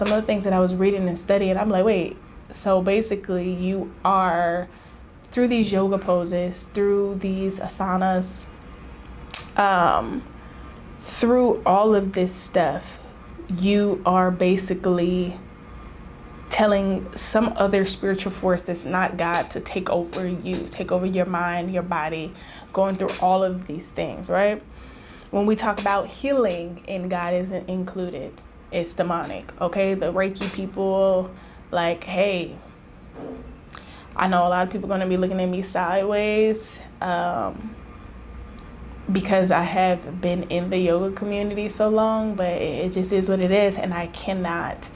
some of the things that I was reading and studying, I'm like, wait, so basically you are, through these yoga poses, through these asanas, through all of this stuff, you are basically telling some other spiritual force that's not God to take over you, take over your mind, your body, going through all of these things, right? When we talk about healing and God isn't included, it's demonic, okay? The Reiki people, like, hey, I know a lot of people are going to be looking at me sideways because I have been in the yoga community so long, but it just is what it is, and I cannot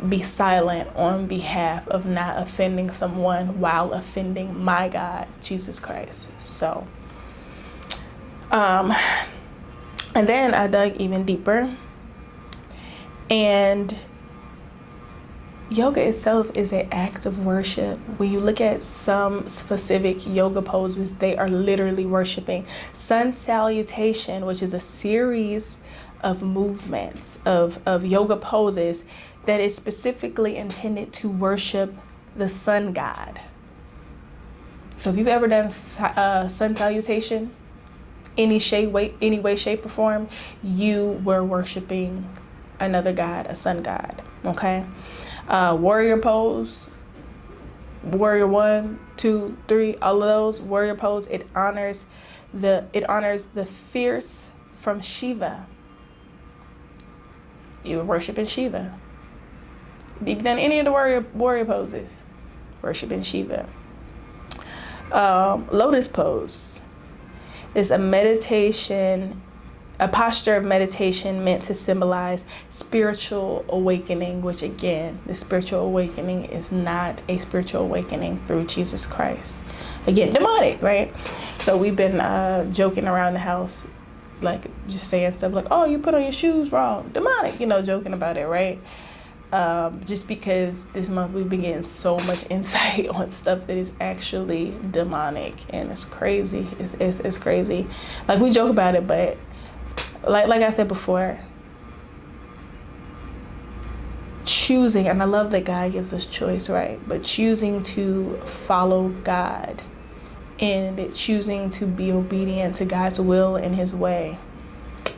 be silent on behalf of not offending someone while offending my God, Jesus Christ. So, and then I dug even deeper, and yoga itself is an act of worship. When you look at some specific yoga poses, they are literally worshiping. Sun salutation, which is a series of movements of yoga poses that is specifically intended to worship the sun god. So if you've ever done sun salutation, any way, shape, or form, you were worshiping another god, a sun god. Okay. Warrior pose, warrior 1, 2, 3, all of those warrior pose. It honors the fierce from Shiva. You were worshiping Shiva. If you've done any of the warrior poses, worshiping Shiva. Lotus pose is a posture of meditation meant to symbolize spiritual awakening, which again, the spiritual awakening is not a spiritual awakening through Jesus Christ. Again, demonic, right? So we've been joking around the house, like just saying stuff like, oh, you put on your shoes wrong, demonic, joking about it, right? Just because this month we've been getting so much insight on stuff that is actually demonic, and it's crazy. It's crazy. Like, we joke about it, but like I said before, choosing, and I love that God gives us choice, right? But choosing to follow God and choosing to be obedient to God's will and his way,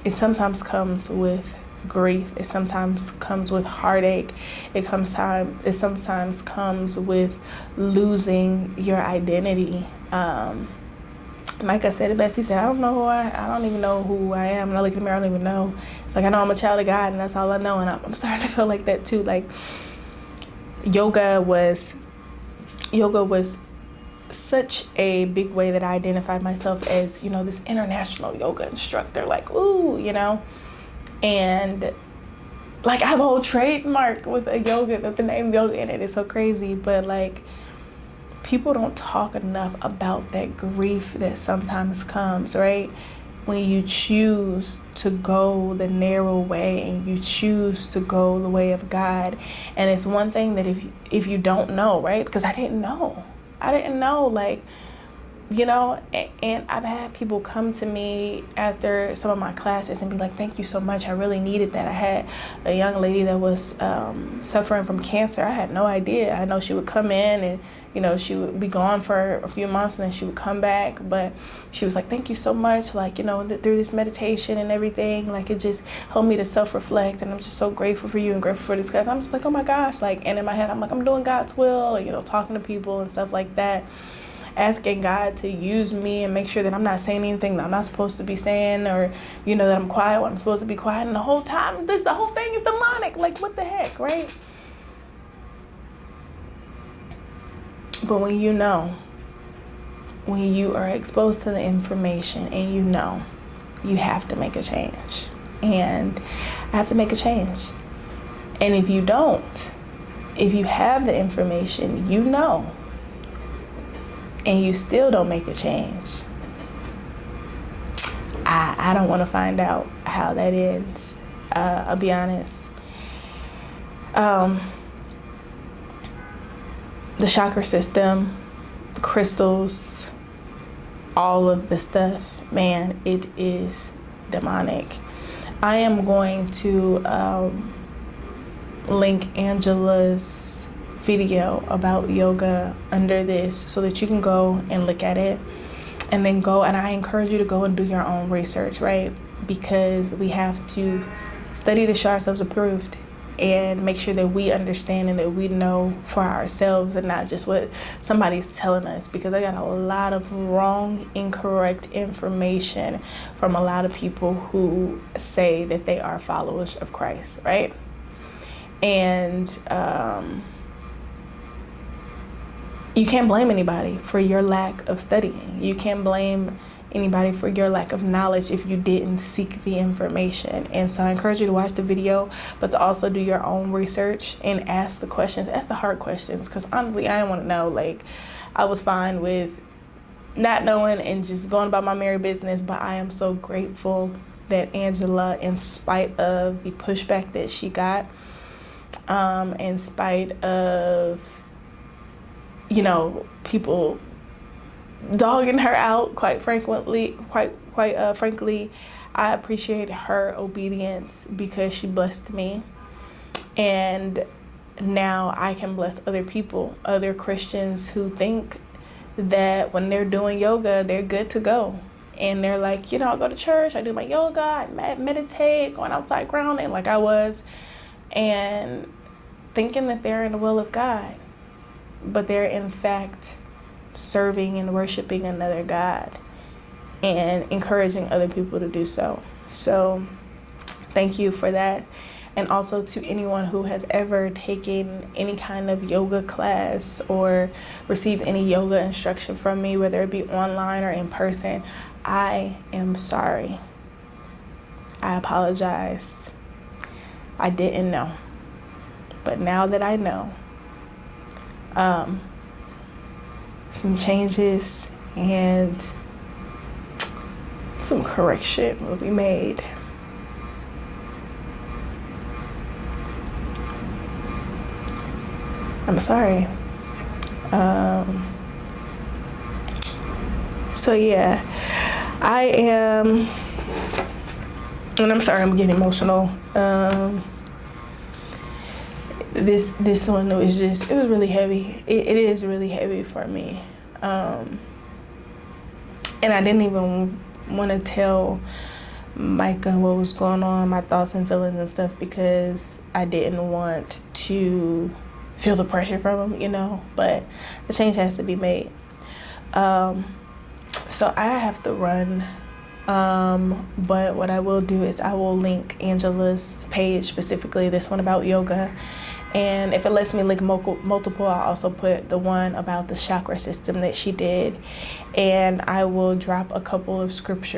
it sometimes comes with grief. It sometimes comes with heartache. It sometimes comes with losing your identity. Micah said it best. He said, I don't even know who I am. And I look in the mirror, I don't even know. It's like, I know I'm a child of God, and that's all I know. And I'm starting to feel like that too. Like, yoga was such a big way that I identified myself as, this international yoga instructor. Like, ooh, and like, I have a whole trademark with the name yoga in it. It's so crazy, but like, people don't talk enough about that grief that sometimes comes, right? When you choose to go the narrow way and you choose to go the way of God. And it's one thing that if you don't know, right? Because I didn't know, like, and I've had people come to me after some of my classes and be like, thank you so much. I really needed that. I had a young lady that was suffering from cancer. I had no idea. I know she would come in and, she would be gone for a few months and then she would come back. But she was like, thank you so much. Like, through this meditation and everything, like, it just helped me to self-reflect. And I'm just so grateful for you and grateful for this class. I'm just like, oh my gosh. Like, and in my head, I'm like, I'm doing God's will, talking to people and stuff like that. Asking God to use me and make sure that I'm not saying anything that I'm not supposed to be saying, or, that I'm quiet when I'm supposed to be quiet. And the whole time, the whole thing is demonic. Like, what the heck, right? But when you are exposed to the information and you have to make a change. And I have to make a change. And if you have the information, and you still don't make a change, I don't want to find out how that ends. I'll be honest. The chakra system, crystals, all of the stuff, man, it is demonic. I am going to link Angela's video about yoga under this so that you can go and look at it, and then go, and I encourage you to go and do your own research, right? Because we have to study to show ourselves approved and make sure that we understand and that we know for ourselves and not just what somebody's telling us, because I got a lot of wrong, incorrect information from a lot of people who say that they are followers of Christ, right? And you can't blame anybody for your lack of studying. You can't blame anybody for your lack of knowledge if you didn't seek the information. And so I encourage you to watch the video, but to also do your own research and ask the questions, ask the hard questions, because honestly, I didn't want to know. Like, I was fine with not knowing and just going about my merry business, but I am so grateful that Angela, in spite of the pushback that she got, in spite of, you know, people dogging her out, quite frankly, I appreciate her obedience because she blessed me. And now I can bless other people, other Christians who think that when they're doing yoga, they're good to go. And they're like, you know, I go to church, I do my yoga, I meditate, going outside grounding like I was, and thinking that they're in the will of God, but they're in fact serving and worshiping another God and encouraging other people to do so. So thank you for that. And also to anyone who has ever taken any kind of yoga class or received any yoga instruction from me, whether it be online or in person, I am sorry. I apologize. I didn't know. But now that I know, some changes and some correction will be made. I'm sorry. So yeah, I am, and I'm sorry, I'm getting emotional. This one was just, it was really heavy. It is really heavy for me. And I didn't even want to tell Micah what was going on, my thoughts and feelings and stuff, because I didn't want to feel the pressure from him, you know, but the change has to be made. So I have to run. But what I will do is I will link Angela's page, specifically this one about yoga. And if it lets me link multiple, I'll also put the one about the chakra system that she did. And I will drop a couple of scriptures